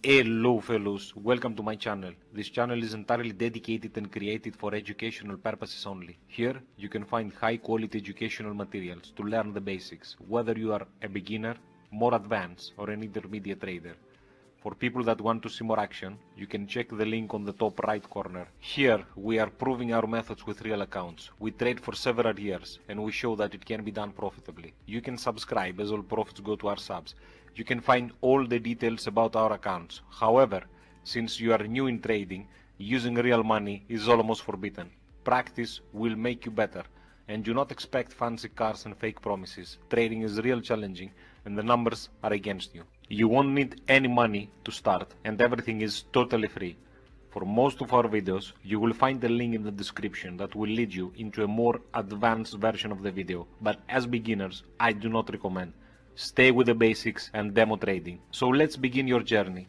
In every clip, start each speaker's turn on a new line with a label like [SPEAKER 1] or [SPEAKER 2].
[SPEAKER 1] Hello fellows, welcome to my channel. This channel is entirely dedicated and created for educational purposes only. Here you can find high quality educational materials to learn the basics, whether you are a beginner, more advanced or an intermediate trader. For people that want to see more action, you can check the link on the top right corner. Here we are proving our methods with real accounts. We trade for several years and we show that it can be done profitably. You can subscribe as all profits go to our subs. You can find all the details about our accounts. However, since you are new in trading, using real money is almost forbidden. Practice will make you better, and do not expect fancy cars and fake promises. Trading is real challenging and the numbers are against you. You won't need any money to start and everything is totally free. For most of our videos, you will find a link in the description that will lead you into a more advanced version of the video, but as beginners, I do not recommend. Stay with the basics and demo trading. So let's begin your journey.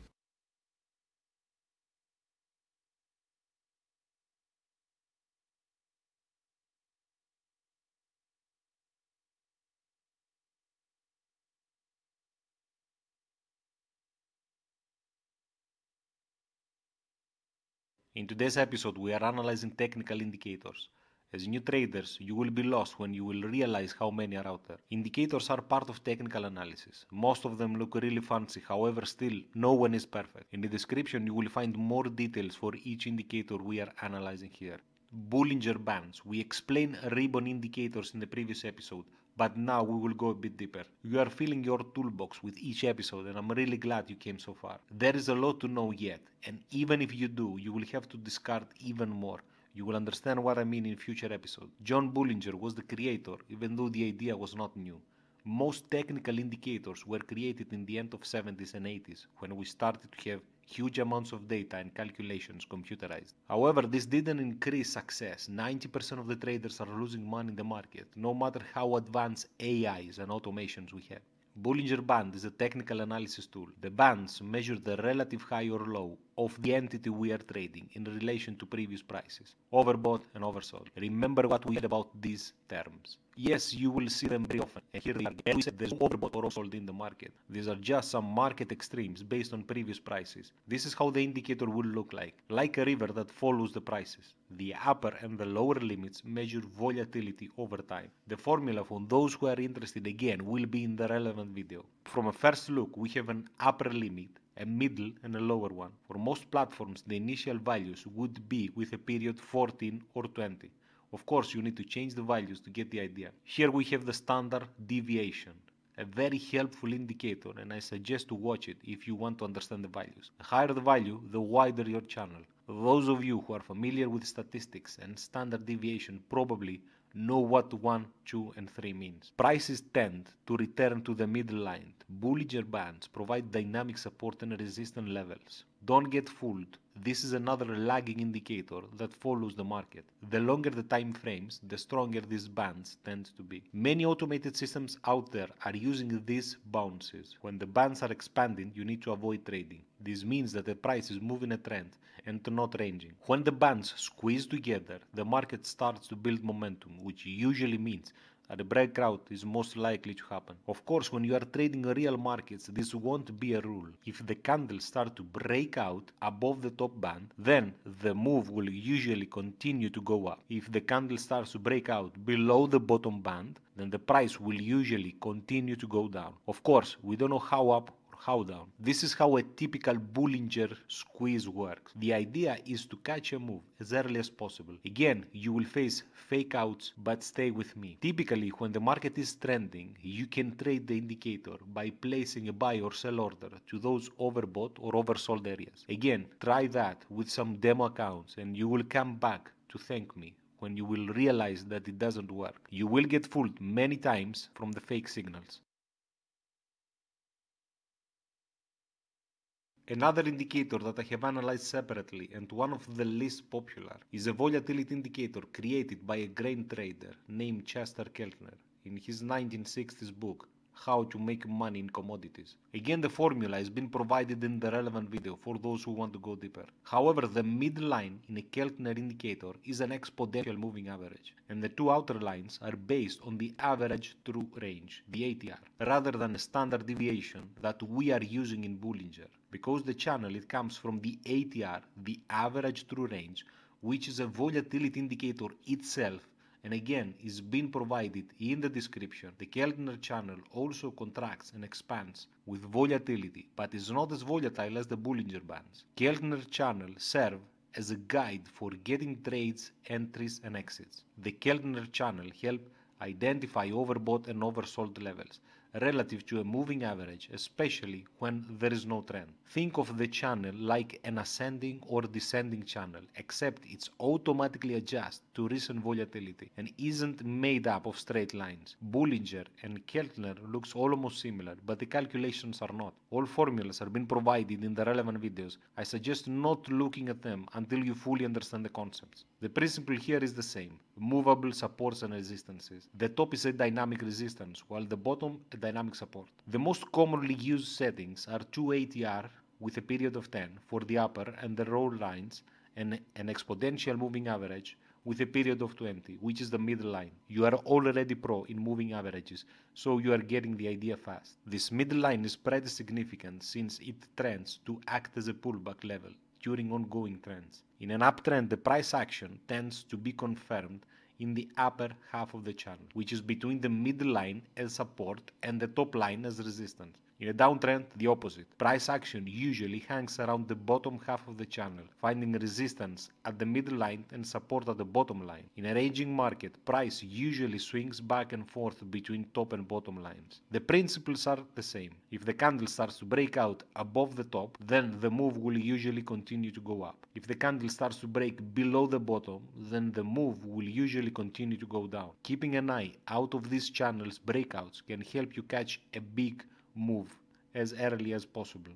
[SPEAKER 1] In today's episode, we are analyzing technical indicators. As new traders, you will be lost when you will realize how many are out there. Indicators are part of technical analysis. Most of them look really fancy, however still, no one is perfect. In the description you will find more details for each indicator we are analyzing here. Bollinger Bands. We explained ribbon indicators in the previous episode, but now we will go a bit deeper. You are filling your toolbox with each episode and I'm really glad you came so far. There is a lot to know yet, and even if you do, you will have to discard even more. You will understand what I mean in future episodes. John Bollinger was the creator, even though the idea was not new. Most technical indicators were created in the end of 70s and 80s, when we started to have huge amounts of data and calculations computerized. However, this didn't increase success. 90% of the traders are losing money in the market, no matter how advanced AIs and automations we have. Bollinger Band is a technical analysis tool. The bands measure the relative high or low of the entity we are trading in relation to previous prices, overbought and oversold. Remember what we said about these terms. Yes, you will see them very often, and here they are. We said there's overbought or oversold in the market. These are just some market extremes based on previous prices. This is how the indicator will look like a river that follows the prices. The upper and the lower limits measure volatility over time. The formula for those who are interested again will be in the relevant video. From a first look, we have an upper limit, a middle and a lower one. For most platforms, the initial values would be with a period 14 or 20. Of course, you need to change the values to get the idea. Here we have the standard deviation, a very helpful indicator, and I suggest to watch it if you want to understand the values. The higher the value, the wider your channel. Those of you who are familiar with statistics and standard deviation probably know what 1, 2 and 3 means. Prices tend to return to the middle line. Bollinger Bands provide dynamic support and resistance levels. Don't get fooled. This is another lagging indicator that follows the market. The longer the time frames, the stronger these bands tend to be. Many automated systems out there are using these bounces. When the bands are expanding, you need to avoid trading. This means that the price is moving a trend and not ranging. When the bands squeeze together, the market starts to build momentum, which usually means that a breakout is most likely to happen. Of course, when you are trading real markets, this won't be a rule. If the candles start to break out above the top band, then the move will usually continue to go up. If the candle starts to break out below the bottom band, then the price will usually continue to go down. Of course, we don't know how up how down. This is how a typical Bollinger squeeze works. The idea is to catch a move as early as possible. Again, you will face fake outs, but stay with me. Typically, when the market is trending, you can trade the indicator by placing a buy or sell order to those overbought or oversold areas. Again, try that with some demo accounts and you will come back to thank me when you will realize that it doesn't work. You will get fooled many times from the fake signals. Another indicator that I have analyzed separately and one of the least popular is a volatility indicator created by a grain trader named Keltner in his 1960s book, how to make money in commodities. Again, the formula has been provided in the relevant video for those who want to go deeper. However, the mid line in a Keltner indicator is an exponential moving average, and the two outer lines are based on the average true range, the ATR, rather than a standard deviation that we are using in Bollinger. Because the channel it comes from the ATR, the average true range, which is a volatility indicator itself, and again is being provided in the description. The Keltner channel also contracts and expands with volatility, but is not as volatile as the Bollinger Bands. Keltner channel serve as a guide for getting trades, entries and exits. The Keltner channel help identify overbought and oversold levels relative to a moving average, especially when there is no trend. Think of the channel like an ascending or descending channel, except it's automatically adjusts to recent volatility and isn't made up of straight lines. Bollinger and Keltner looks almost similar, but the calculations are not. All formulas have been provided in the relevant videos. I suggest not looking at them until you fully understand the concepts. The principle here is the same: movable supports and resistances. The top is a dynamic resistance, while the bottom a dynamic support. The most commonly used settings are 2 ATR with a period of 10 for the upper and the roll lines, and an exponential moving average with a period of 20, which is the middle line. You are already pro in moving averages, so you are getting the idea fast. This middle line is pretty significant since it trends to act as a pullback level during ongoing trends. In an uptrend, the price action tends to be confirmed in the upper half of the channel, which is between the middle line as support and the top line as resistance. In a downtrend, the opposite. Price action usually hangs around the bottom half of the channel, finding resistance at the middle line and support at the bottom line. In a ranging market, price usually swings back and forth between top and bottom lines. The principles are the same. If the candle starts to break out above the top, then the move will usually continue to go up. If the candle starts to break below the bottom, then the move will usually continue to go down. Keeping an eye out of these channels breakouts can help you catch a big move as early as possible.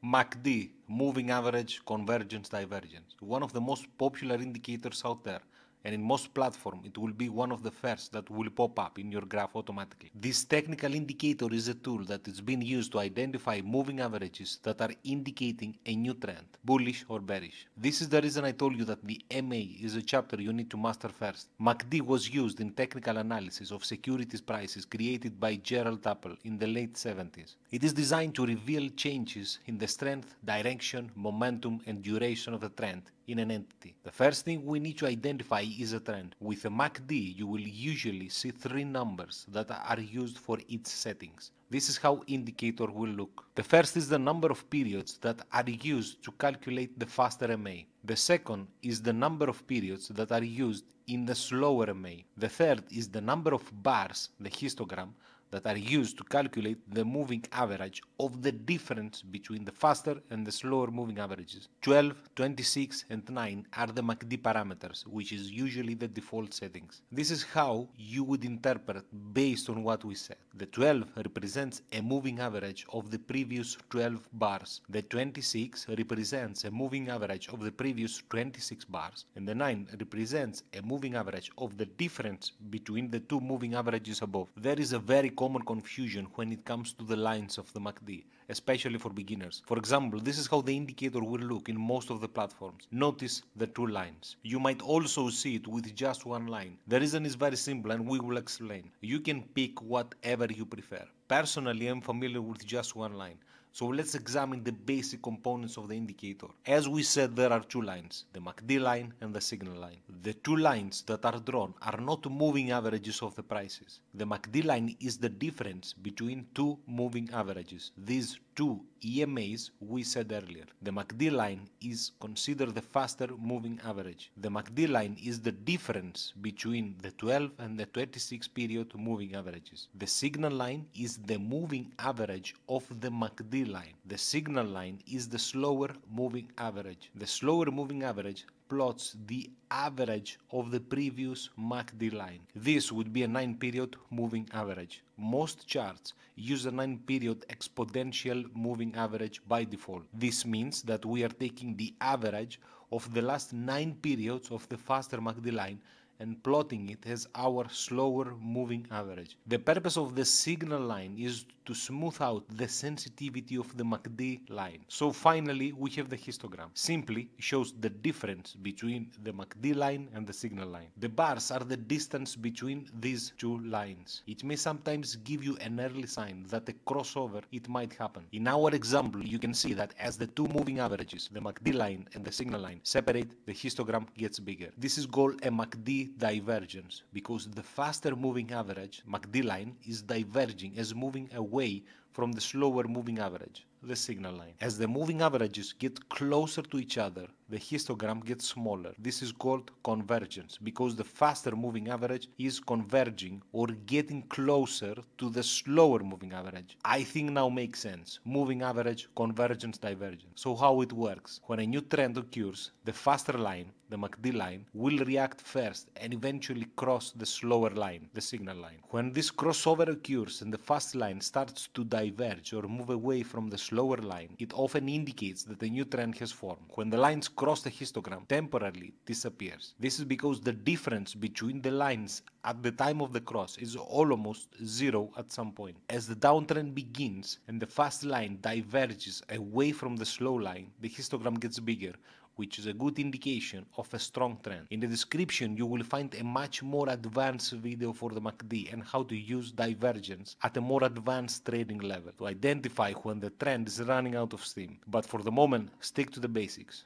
[SPEAKER 1] MACD, Moving Average Convergence Divergence, one of the most popular indicators out there, and in most platforms it will be one of the first that will pop up in your graph automatically. This technical indicator is a tool that is being used to identify moving averages that are indicating a new trend, bullish or bearish. This is the reason I told you that the MA is a chapter you need to master first. MACD was used in technical analysis of securities prices created by Gerald Apple in the late 70s. It is designed to reveal changes in the strength, direction, momentum and duration of the trend in an entity. The first thing we need to identify is a trend. With a MACD, you will usually see three numbers that are used for its settings. This is how indicator will look. The first is the number of periods that are used to calculate the faster MA. The second is the number of periods that are used in the slower MA. The third is the number of bars, the histogram, that are used to calculate the moving average of the difference between the faster and the slower moving averages. 12, 26 and 9 are the MACD parameters, which is usually the default settings. This is how you would interpret based on what we said. The 12 represents a moving average of the previous 12 bars. The 26 represents a moving average of the previous 26 bars. And the 9 represents a moving average of the difference between the two moving averages above. There is a very common confusion when it comes to the lines of the MACD, especially for beginners. For example, this is how the indicator will look in most of the platforms. Notice the two lines. You might also see it with just one line. The reason is very simple and we will explain. You can pick whatever you prefer. Personally, I'm familiar with just one line. So let's examine the basic components of the indicator. As we said, there are two lines, the MACD line and the signal line. The two lines that are drawn are not moving averages of the prices. The MACD line is the difference between two moving averages. These two EMAs we said earlier. The MACD line is considered the faster moving average. The MACD line is the difference between the 12 and the 26 period moving averages. The signal line is the moving average of the MACD line. The signal line is the slower moving average. The slower moving average plots the average of the previous MACD line. This would be a 9-period moving average. Most charts use a 9-period exponential moving average by default. This means that we are taking the average of the last 9 periods of the faster MACD line and plotting it as our slower moving average. The purpose of the signal line is to smooth out the sensitivity of the MACD line. So finally we have the histogram. Simply shows the difference between the MACD line and the signal line. The bars are the distance between these two lines. It may sometimes give you an early sign that a crossover it might happen. In our example, you can see that as the two moving averages, the MACD line and the signal line, separate, the histogram gets bigger. This is called a MACD divergence because the faster moving average, MACD line, is diverging as moving away from the slower moving average, the signal line. As the moving averages get closer to each other, the histogram gets smaller. This is called convergence because the faster moving average is converging or getting closer to the slower moving average. I think now makes sense. Moving average, convergence, divergence. So how it works? When a new trend occurs, the faster line, the MACD line, will react first and eventually cross the slower line, the signal line. When this crossover occurs and the fast line starts to diverge or move away from the slower line, it often indicates that a new trend has formed. When the lines cross the histogram, temporarily disappears. This is because the difference between the lines at the time of the cross is almost zero at some point. As the downtrend begins and the fast line diverges away from the slow line, the histogram gets bigger, which is a good indication of a strong trend. In the description you will find a much more advanced video for the MACD and how to use divergence at a more advanced trading level to identify when the trend is running out of steam. But for the moment, stick to the basics.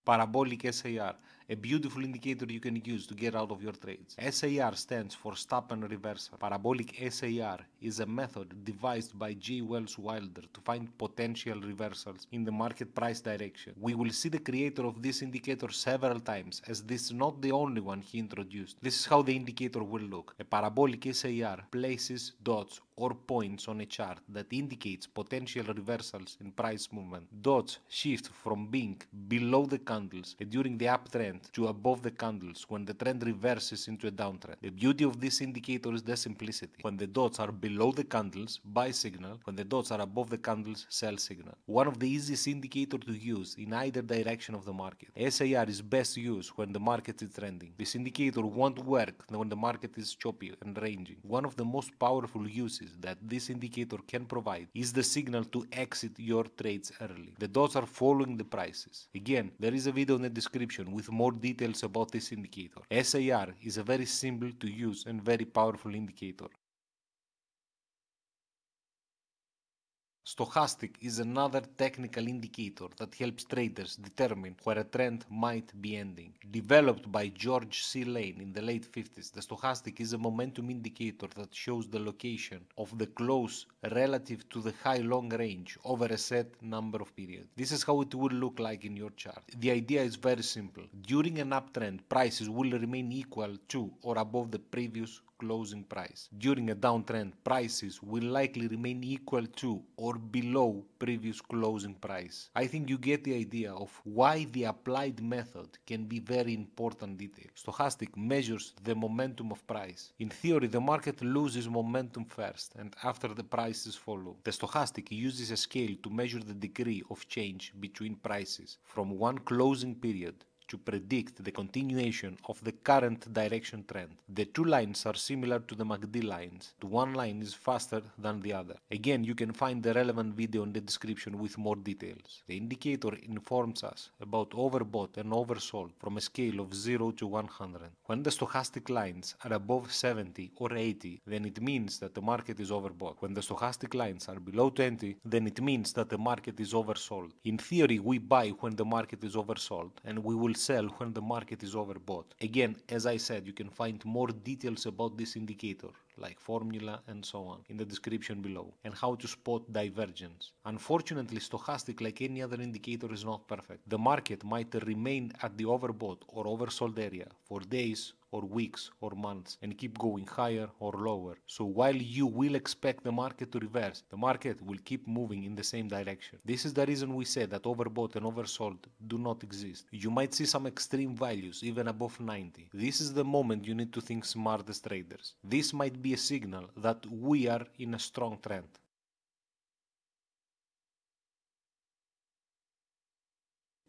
[SPEAKER 1] Parabolic SAR, a beautiful indicator you can use to get out of your trades. SAR stands for stop and reversal. Parabolic SAR is a method devised by J. Wells Wilder to find potential reversals in the market price direction. We will see the creator of this indicator several times, as this is not the only one he introduced. This is how the indicator will look. A parabolic SAR places dots or points on a chart that indicates potential reversals in price movement. Dots shift from being below the candles during the uptrend to above the candles when the trend reverses into a downtrend. The beauty of this indicator is the simplicity. When the dots are below the candles, buy signal. When the dots are above the candles, sell signal. One of the easiest indicators to use in either direction of the market. SAR is best used when the market is trending. This indicator won't work when the market is choppy and ranging. One of the most powerful uses that this indicator can provide is the signal to exit your trades early. The dots are following the prices. Again, there is a video in the description with more details about this indicator. SAR is a very simple to use and very powerful indicator. Stochastic is another technical indicator that helps traders determine where a trend might be ending. Developed by George C. Lane in the late 50s, the stochastic is a momentum indicator that shows the location of the close relative to the high-long range over a set number of periods. This is how it will look like in your chart. The idea is very simple. During an uptrend, prices will remain equal to or above the previous closing price. During a downtrend, prices will likely remain equal to or below previous closing price. I think you get the idea of why the applied method can be very important detail. Stochastic measures the momentum of price. In theory, the market loses momentum first and after the prices follow. The stochastic uses a scale to measure the degree of change between prices from one closing period to predict the continuation of the current direction trend. The two lines are similar to the MACD lines. The one line is faster than the other. Again, you can find the relevant video in the description with more details. The indicator informs us about overbought and oversold from a scale of 0 to 100. When the stochastic lines are above 70 or 80, then it means that the market is overbought. When the stochastic lines are below 20, then it means that the market is oversold. In theory, we buy when the market is oversold, and we will sell when the market is overbought. Again, as I said, you can find more details about this indicator, like formula and so on, in the description below, and how to spot divergence. Unfortunately, stochastic, like any other indicator, is not perfect. The market might remain at the overbought or oversold area for days or weeks or months and keep going higher or lower. So while you will expect the market to reverse, the market will keep moving in the same direction. This is the reason we say that overbought and oversold do not exist. You might see some extreme values even above 90. This is the moment you need to think smart as traders. This might be a signal that we are in a strong trend.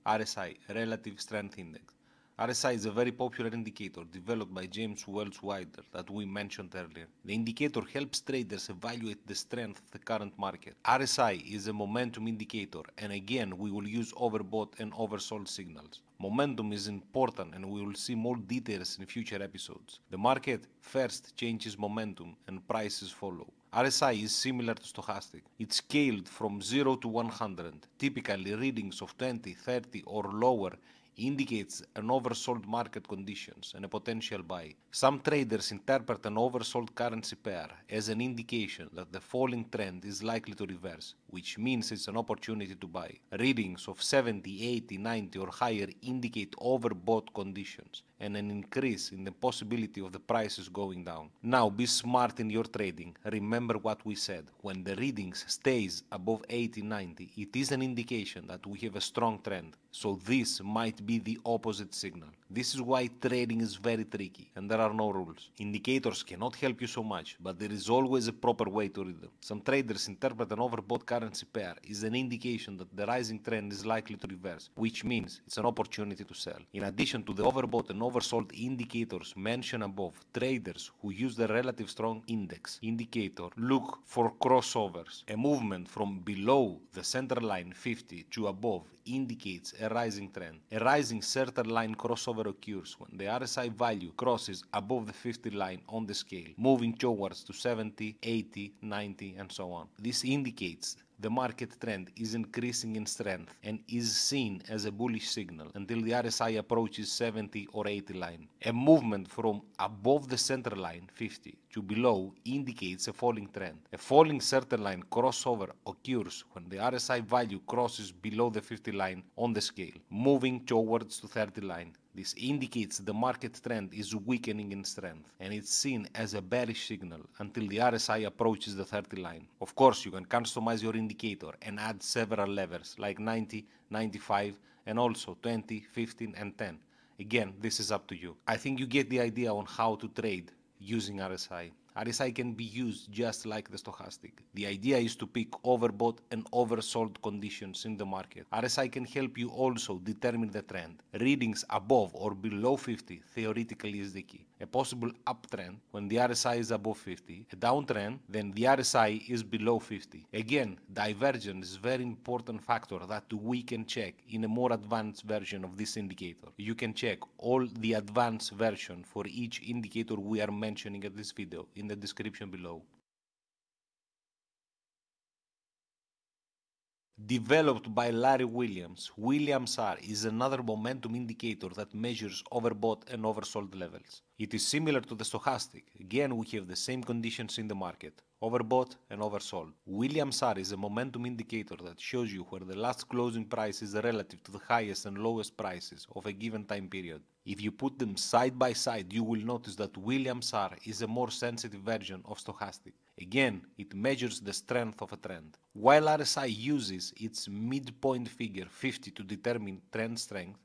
[SPEAKER 1] RSI, Relative Strength Index. RSI is a very popular indicator developed by James Wells Wilder that we mentioned earlier. The indicator helps traders evaluate the strength of the current market. RSI is a momentum indicator, and again we will use overbought and oversold signals. Momentum is important, and we will see more details in future episodes. The market first changes momentum and prices follow. RSI is similar to Stochastic. It's scaled from 0 to 100. Typically readings of 20, 30 or lower indicates an oversold market conditions and a potential buy. Some traders interpret an oversold currency pair as an indication that the falling trend is likely to reverse, which means it's an opportunity to buy. Readings of 70, 80, 90 or higher indicate overbought conditions and an increase in the possibility of the prices going down. Now be smart in your trading. Remember what we said. When the readings stays above 80, 90, it is an indication that we have a strong trend. So this might be the opposite signal. This is why trading is very tricky and there are no rules. Indicators cannot help you so much, but there is always a proper way to read them. Some traders interpret an overbought currency pair as an indication that the rising trend is likely to reverse, which means it's an opportunity to sell. In addition to the overbought and oversold indicators mentioned above, traders who use the relative strong index indicator look for crossovers. A movement from below the center line 50 to above indicates a rising trend. A rising certain line crossover occurs when the RSI value crosses above the 50 line on the scale, moving towards to 70, 80, 90 and so on. This indicates the market trend is increasing in strength and is seen as a bullish signal until the RSI approaches 70 or 80 line. A movement from above the center line 50 to below indicates a falling trend. A falling certain line crossover occurs when the RSI value crosses below the 50 line on the scale, moving towards to 30 line. This indicates the market trend is weakening in strength and it's seen as a bearish signal until the RSI approaches the 30 line. Of course, you can customize your indicator and add several levels like 90, 95 and also 20, 15 and 10. Again, this is up to you. I think you get the idea on how to trade using RSI. RSI can be used just like the stochastic. The idea is to pick overbought and oversold conditions in the market. RSI can help you also determine the trend. Readings above or below 50 theoretically is the key. A possible uptrend when the RSI is above 50, a downtrend then the RSI is below 50. Again, divergence is a very important factor that we can check in a more advanced version of this indicator. You can check all the advanced version for each indicator we are mentioning at this video in the description below. Developed by Larry Williams, SAR is another momentum indicator that measures overbought and oversold levels. It is similar to the stochastic. Again, we have the same conditions in the market, overbought and oversold. SAR is a momentum indicator that shows you where the last closing price is relative to the highest and lowest prices of a given time period. If you put them side by side, you will notice that SAR is a more sensitive version of stochastic. Again, it measures the strength of a trend. While RSI uses its midpoint figure 50 to determine trend strength,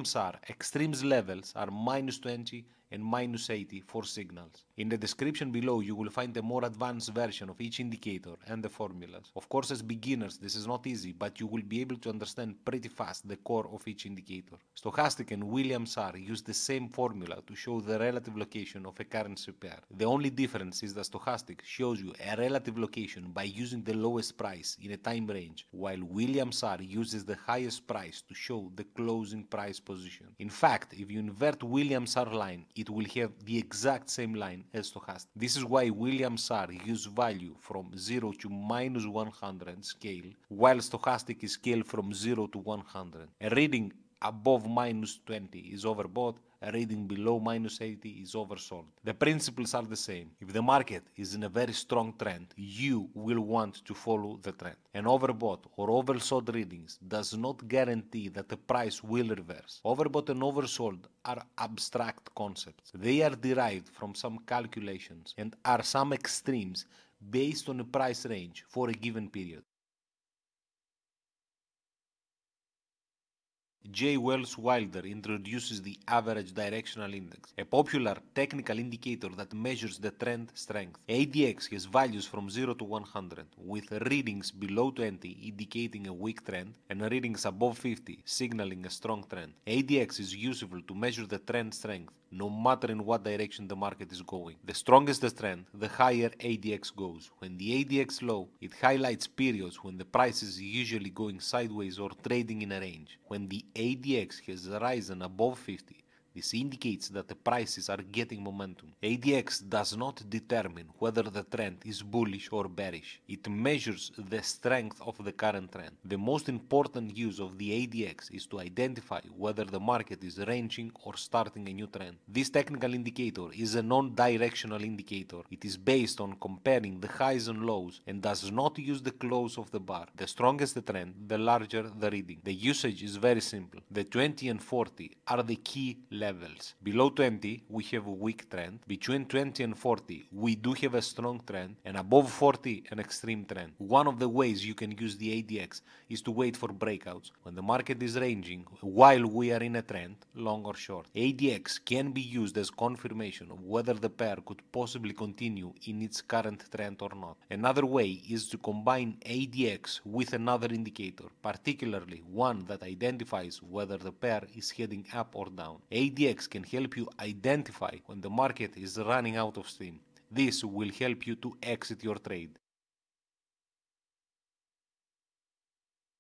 [SPEAKER 1] SAR extremes levels are -20 and -80 for signals. In the description below you will find a more advanced version of each indicator and the formulas. Of course, as beginners this is not easy, but you will be able to understand pretty fast the core of each indicator. Stochastic and SAR use the same formula to show the relative location of a currency pair. The only difference is that stochastic shows you a relative location by using the lowest price in a time range, while SAR uses the highest price to show the closing price position. In fact, if you invert SAR line, it will have the exact same line as stochastic. This is why SAR use value from 0 to -100 scale, while stochastic is scaled from 0 to 100. A reading above -20 is overbought, a reading below -80 is oversold. The principles are the same. If the market is in a very strong trend, you will want to follow the trend. An overbought or oversold readings does not guarantee that the price will reverse. Overbought and oversold are abstract concepts. They are derived from some calculations and are some extremes based on a price range for a given period. J. Wells Wilder introduces the average directional index, a popular technical indicator that measures the trend strength. ADX has values from 0 to 100, with readings below 20 indicating a weak trend and readings above 50 signaling a strong trend. ADX is useful to measure the trend strength, no matter in what direction the market is going. The strongest the trend, the higher ADX goes. When the ADX low, it highlights periods when the price is usually going sideways or trading in a range. When the ADX has risen above 50, this indicates that the prices are getting momentum. ADX does not determine whether the trend is bullish or bearish. It measures the strength of the current trend. The most important use of the ADX is to identify whether the market is ranging or starting a new trend. This technical indicator is a non-directional indicator. It is based on comparing the highs and lows and does not use the close of the bar. The strongest the trend, the larger the reading. The usage is very simple. The 20 and 40 are the key levels. Below 20, we have a weak trend. Between 20 and 40, we do have a strong trend. And above 40, an extreme trend. One of the ways you can use the ADX is to wait for breakouts. When the market is ranging, while we are in a trend, long or short. ADX can be used as confirmation of whether the pair could possibly continue in its current trend or not. Another way is to combine ADX with another indicator, particularly one that identifies whether the pair is heading up or down. ADX can help you identify when the market is running out of steam. This will help you to exit your trade.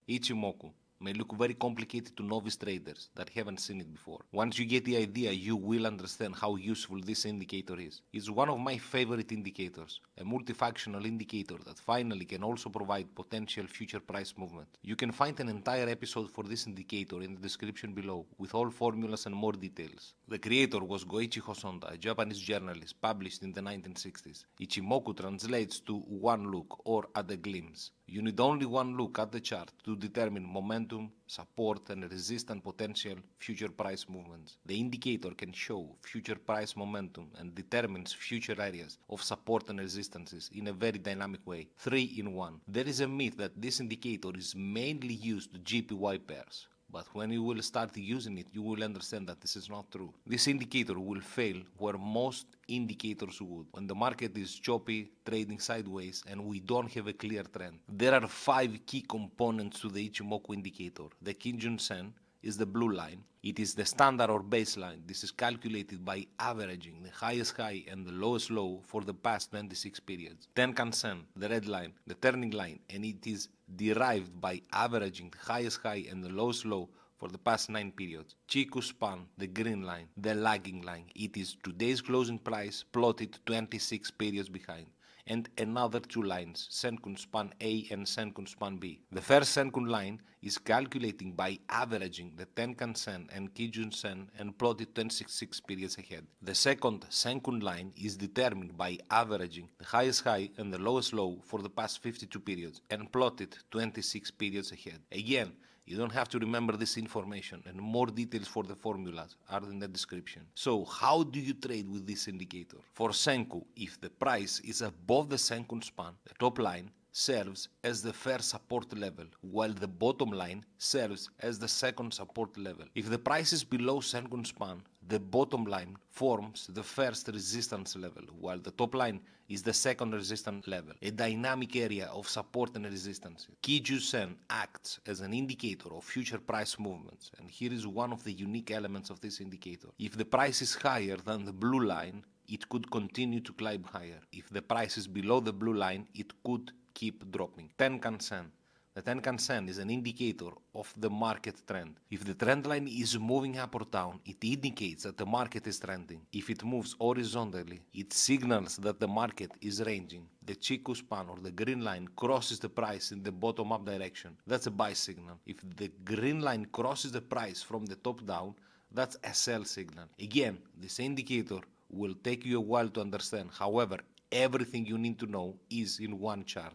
[SPEAKER 1] Ichimoku may look very complicated to novice traders that haven't seen it before. Once you get the idea, you will understand how useful this indicator is. It's one of my favorite indicators, a multifunctional indicator that finally can also provide potential future price movement. You can find an entire episode for this indicator in the description below, with all formulas and more details. The creator was Goichi Hosoda, a Japanese journalist published in the 1960s. Ichimoku translates to one look or at a glimpse. You need only one look at the chart to determine momentum, support, and resistance potential future price movements. The indicator can show future price momentum and determines future areas of support and resistances in a very dynamic way. 3 in 1. There is a myth that this indicator is mainly used to GPY pairs. But when you will start using it, you will understand that this is not true. This indicator will fail where most indicators would, when the market is choppy, trading sideways, and we don't have a clear trend. There are 5 key components to the Ichimoku indicator. The Kijun-sen is the blue line. It is the standard or baseline. This is calculated by averaging the highest high and the lowest low for the past 26 periods. Tenkan-sen, the red line, the turning line, and it is derived by averaging the highest high and the lowest low for the past 9 periods. Chiku span, the green line, the lagging line. It is today's closing price plotted 26 periods behind. And another 2 lines, Senkun span A and Senkun span B. The first Senkun line is calculating by averaging the Tenkan-sen and Kijun-sen and plotted 26 periods ahead. The second Senkun line is determined by averaging the highest high and the lowest low for the past 52 periods and plotted 26 periods ahead. Again, you don't have to remember this information, and more details for the formulas are in the description. So, how do you trade with this indicator? For Senku, if the price is above the Senkun span, the top line serves as the first support level, while the bottom line serves as the second support level. If the price is below Senkun span, the bottom line forms the first resistance level, while the top line is the second resistance level, a dynamic area of support and resistance. Kijun-sen acts as an indicator of future price movements, and here is one of the unique elements of this indicator. If the price is higher than the blue line, it could continue to climb higher. If the price is below the blue line, it could keep dropping. Tenkan-sen. The Tenkan-sen is an indicator of the market trend. If the trend line is moving up or down, it indicates that the market is trending. If it moves horizontally, it signals that the market is ranging. The Chiku span or the green line crosses the price in the bottom up direction. That's a buy signal. If the green line crosses the price from the top down, that's a sell signal. Again, this indicator will take you a while to understand. However, everything you need to know is in one chart.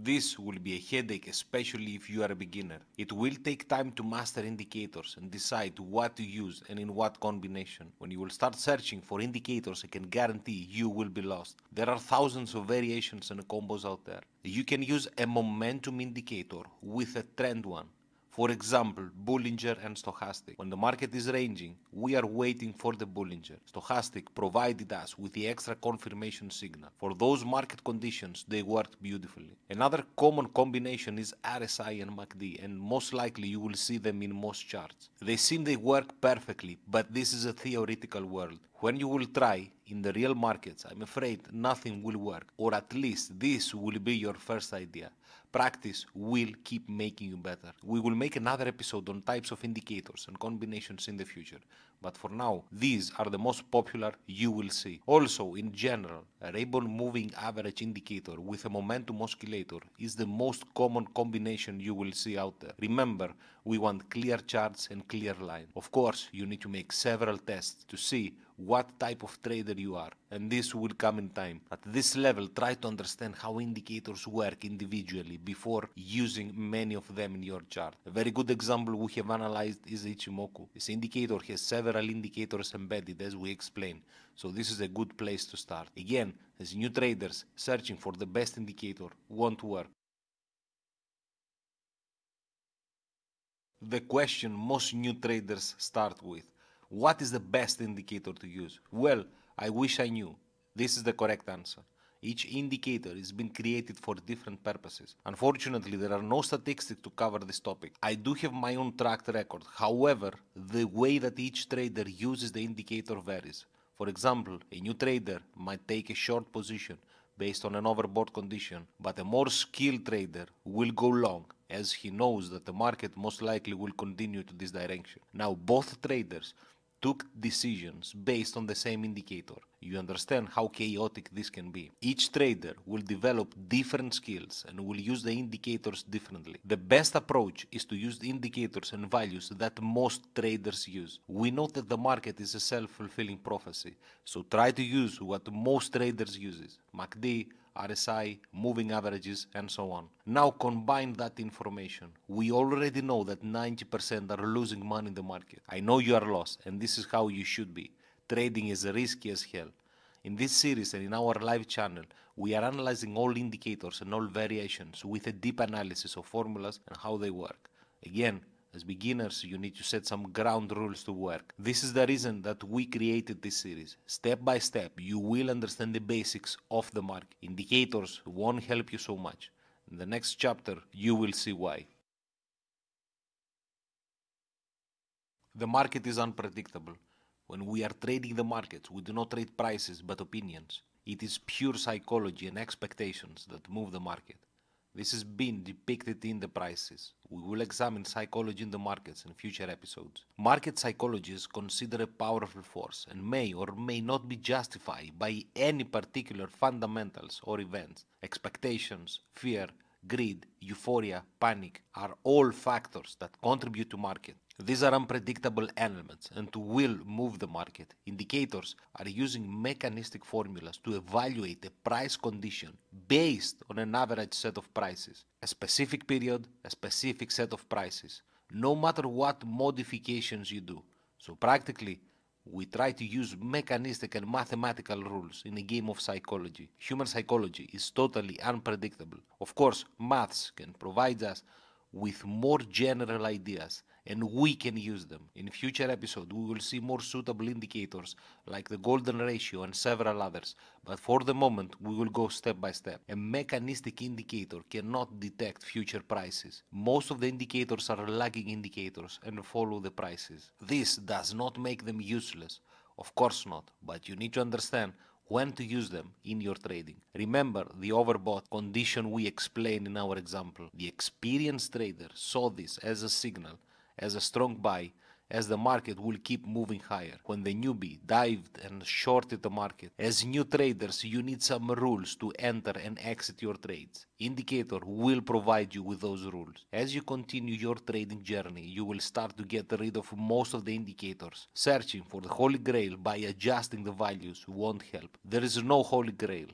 [SPEAKER 1] This will be a headache, especially if you are a beginner. It will take time to master indicators and decide what to use and in what combination. When you will start searching for indicators, I can guarantee you will be lost. There are thousands of variations and combos out there. You can use a momentum indicator with a trend one. For example, Bollinger and Stochastic. When the market is ranging, we are waiting for the Bollinger. Stochastic provided us with the extra confirmation signal. For those market conditions, they worked beautifully. Another common combination is RSI and MACD, and most likely you will see them in most charts. They seem they work perfectly, but this is a theoretical world. When you will try in the real markets, I'm afraid nothing will work, or at least this will be your first idea. Practice will keep making you better. We will make another episode on types of indicators and combinations in the future, but for now, these are the most popular you will see. Also, in general, a rainbow moving average indicator with a momentum oscillator is the most common combination you will see out there. Remember, we want clear charts and clear line. Of course, you need to make several tests to see what type of trader you are, and this will come in time. At this level, try to understand how indicators work individually before using many of them in your chart. A very good example we have analyzed is Ichimoku. This indicator has several indicators embedded, as we explained, so this is a good place to start. Again, as new traders, searching for the best indicator won't work. The question most new traders start with: what is the best indicator to use? Well, I wish I knew. This is the correct answer. Each indicator is being created for different purposes. Unfortunately, there are no statistics to cover this topic. I do have my own track record. However, the way that each trader uses the indicator varies. For example, a new trader might take a short position based on an overbought condition, but a more skilled trader will go long, as he knows that the market most likely will continue to this direction. Now, both traders took decisions based on the same indicator. You understand how chaotic this can be. Each trader will develop different skills and will use the indicators differently. The best approach is to use the indicators and values that most traders use. We know that the market is a self-fulfilling prophecy, so try to use what most traders use: MACD, RSI, moving averages, and so on. Now combine that information. We already know that 90% are losing money in the market. I know you are lost, and this is how you should be. Trading is risky as hell. In this series and in our live channel, we are analyzing all indicators and all variations with a deep analysis of formulas and how they work. Again, as beginners, you need to set some ground rules to work. This is the reason that we created this series. Step by step, you will understand the basics of the market. Indicators won't help you so much. In the next chapter, you will see why. The market is unpredictable. When we are trading the markets, we do not trade prices but opinions. It is pure psychology and expectations that move the market. This has been depicted in the prices. We will examine psychology in the markets in future episodes. Market psychology is considered a powerful force and may or may not be justified by any particular fundamentals or events. Expectations, fear, greed, euphoria, panic are all factors that contribute to market. These are unpredictable elements and will move the market. Indicators are using mechanistic formulas to evaluate a price condition based on an average set of prices. A specific period, a specific set of prices, no matter what modifications you do. So practically, we try to use mechanistic and mathematical rules in a game of psychology. Human psychology is totally unpredictable. Of course, maths can provide us with more general ideas, and we can use them. In future episodes, we will see more suitable indicators like the golden ratio and several others, but for the moment, we will go step by step. A mechanistic indicator cannot detect future prices. Most of the indicators are lagging indicators and follow the prices. This does not make them useless. Of course not, but you need to understand when to use them in your trading. Remember the overbought condition we explained in our example. The experienced trader saw this as a signal, as a strong buy, as the market will keep moving higher. When the newbie dived and shorted the market, as new traders, you need some rules to enter and exit your trades. Indicator will provide you with those rules. As you continue your trading journey, you will start to get rid of most of the indicators. Searching for the holy grail by adjusting the values won't help. There is no holy grail.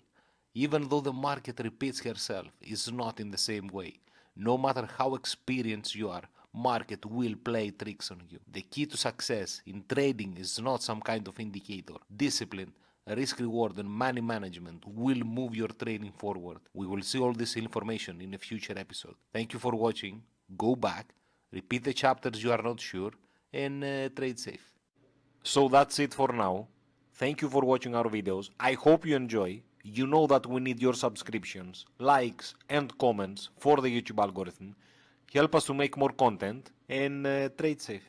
[SPEAKER 1] Even though the market repeats herself, it's not in the same way. No matter how experienced you are, market will play tricks on you. The key to success in trading is not some kind of indicator. Discipline, risk reward and money management will move your trading forward. We will see all this information in a future episode. Thank you for watching. Go back, repeat the chapters you are not sure, and trade safe. So that's it for now. Thank you for watching our videos. I hope you enjoy. You know that we need your subscriptions, likes and comments for the YouTube algorithm. Help us to make more content and trade safe.